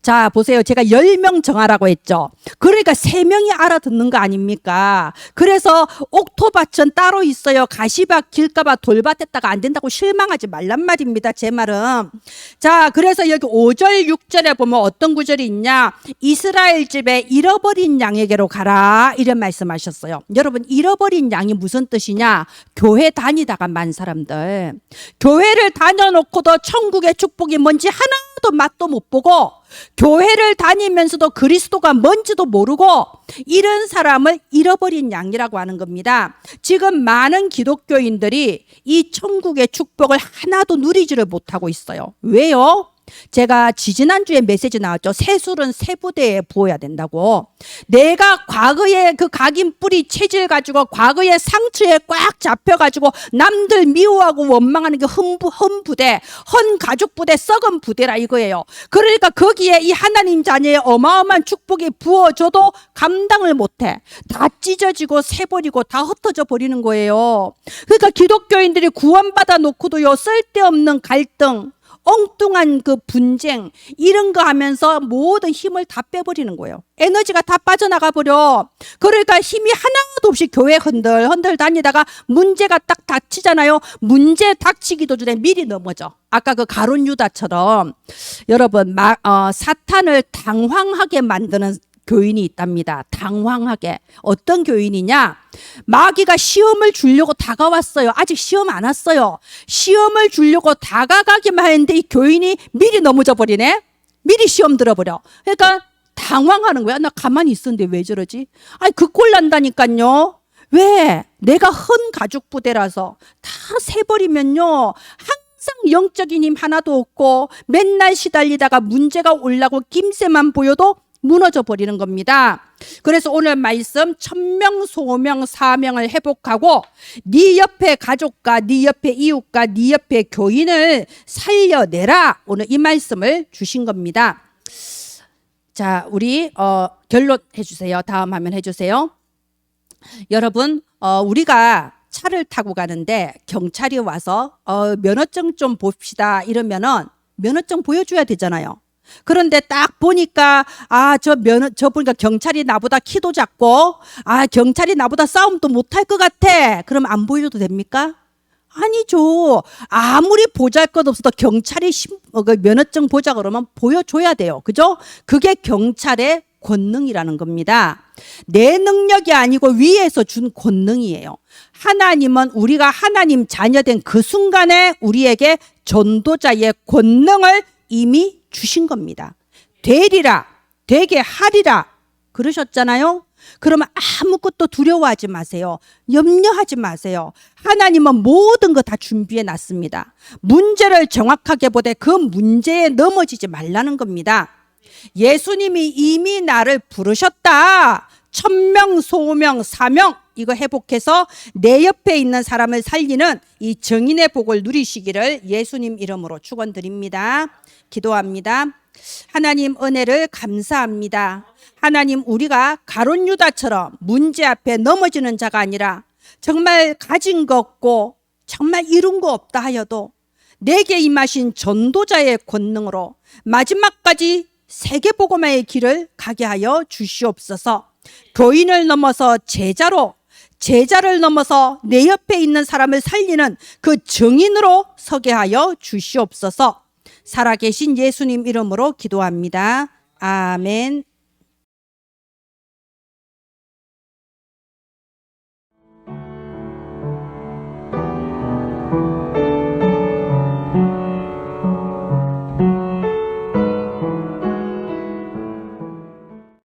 자, 보세요. 제가 10명 정하라고 했죠. 그러니까 3명이 알아듣는 거 아닙니까? 그래서 옥토밭은 따로 있어요. 가시밭 길까봐 돌밭했다가 안 된다고 실망하지 말란 말입니다. 제 말은. 자, 그래서 여기 5절, 6절에 보면 어떤 구절이 있냐? 이스라엘 집에 잃어버린 양에게로 가라. 이런 말씀하셨어요. 여러분, 잃어버린 양이 무슨 뜻이냐? 교회 다니다가 만 사람들. 교회를 다녀놓고도 천국의 축복이 뭔지 하나도 맛도 못 보고 교회를 다니면서도 그리스도가 뭔지도 모르고 이런 사람을 잃어버린 양이라고 하는 겁니다. 지금 많은 기독교인들이 이 천국의 축복을 하나도 누리지를 못하고 있어요. 왜요? 제가 지지난주에 메시지 나왔죠. 새술은 새 부대에 부어야 된다고. 내가 과거에 그 각인 뿌리 체질 가지고 과거의 상처에 꽉 잡혀가지고 남들 미워하고 원망하는 게 헌 부대, 헌 가족 부대, 썩은 부대라 이거예요. 그러니까 거기에 이 하나님 자녀의 어마어마한 축복이 부어져도 감당을 못해. 다 찢어지고 새버리고 다 흩어져 버리는 거예요. 그러니까 기독교인들이 구원받아 놓고도요, 쓸데없는 갈등, 엉뚱한 그 분쟁 이런 거 하면서 모든 힘을 다 빼버리는 거예요. 에너지가 다 빠져나가 버려. 그러니까 힘이 하나도 없이 교회 흔들 다니다가 문제가 딱 닥치잖아요. 문제 닥치기도 전에 미리 넘어져. 아까 그 가룟 유다처럼 여러분 사탄을 당황하게 만드는 교인이 있답니다. 당황하게. 어떤 교인이냐? 마귀가 시험을 주려고 다가왔어요. 아직 시험 안 왔어요. 시험을 주려고 다가가기만 했는데 이 교인이 미리 넘어져 버리네. 미리 시험 들어버려. 그러니까 당황하는 거야. 나 가만히 있었는데 왜 저러지? 그 꼴 난다니까요. 왜? 내가 헌 가죽 부대라서 다 세버리면요. 항상 영적인 힘 하나도 없고 맨날 시달리다가 문제가 올라고 낌새만 보여도 무너져 버리는 겁니다. 그래서 오늘 말씀 천명, 소명, 사명을 회복하고 네 옆에 가족과 네 옆에 이웃과 네 옆에 교인을 살려내라. 오늘 이 말씀을 주신 겁니다. 자, 우리 결론 해주세요. 다음 화면 해주세요. 여러분, 우리가 차를 타고 가는데 경찰이 와서 면허증 좀 봅시다 이러면은 면허증 보여줘야 되잖아요. 그런데 딱 보니까 저 보니까 경찰이 나보다 키도 작고 경찰이 나보다 싸움도 못할 것 같아. 그럼 안 보여줘도 됩니까? 아니죠. 아무리 보잘것없어도 경찰이 면허증 보자 그러면 보여줘야 돼요. 그죠? 그게 경찰의 권능이라는 겁니다. 내 능력이 아니고 위에서 준 권능이에요. 하나님은 우리가 하나님 자녀된 그 순간에 우리에게 전도자의 권능을 이미 주신 겁니다. 되리라, 되게 하리라 그러셨잖아요. 그러면 아무것도 두려워하지 마세요. 염려하지 마세요. 하나님은 모든 거 다 준비해 놨습니다. 문제를 정확하게 보되 그 문제에 넘어지지 말라는 겁니다. 예수님이 이미 나를 부르셨다. 천명, 소명, 사명 이거 회복해서 내 옆에 있는 사람을 살리는 이 정인의 복을 누리시기를 예수님 이름으로 축원드립니다. 기도합니다. 하나님 은혜를 감사합니다. 하나님 우리가 가룟 유다처럼 문제 앞에 넘어지는 자가 아니라 정말 가진 거 없고 정말 이룬 거 없다 하여도 내게 임하신 전도자의 권능으로 마지막까지 세계복음화의 길을 가게 하여 주시옵소서. 교인을 넘어서 제자로, 제자를 넘어서 내 옆에 있는 사람을 살리는 그 정인으로 서게 하여 주시옵소서. 살아계신 예수님 이름으로 기도합니다. 아멘.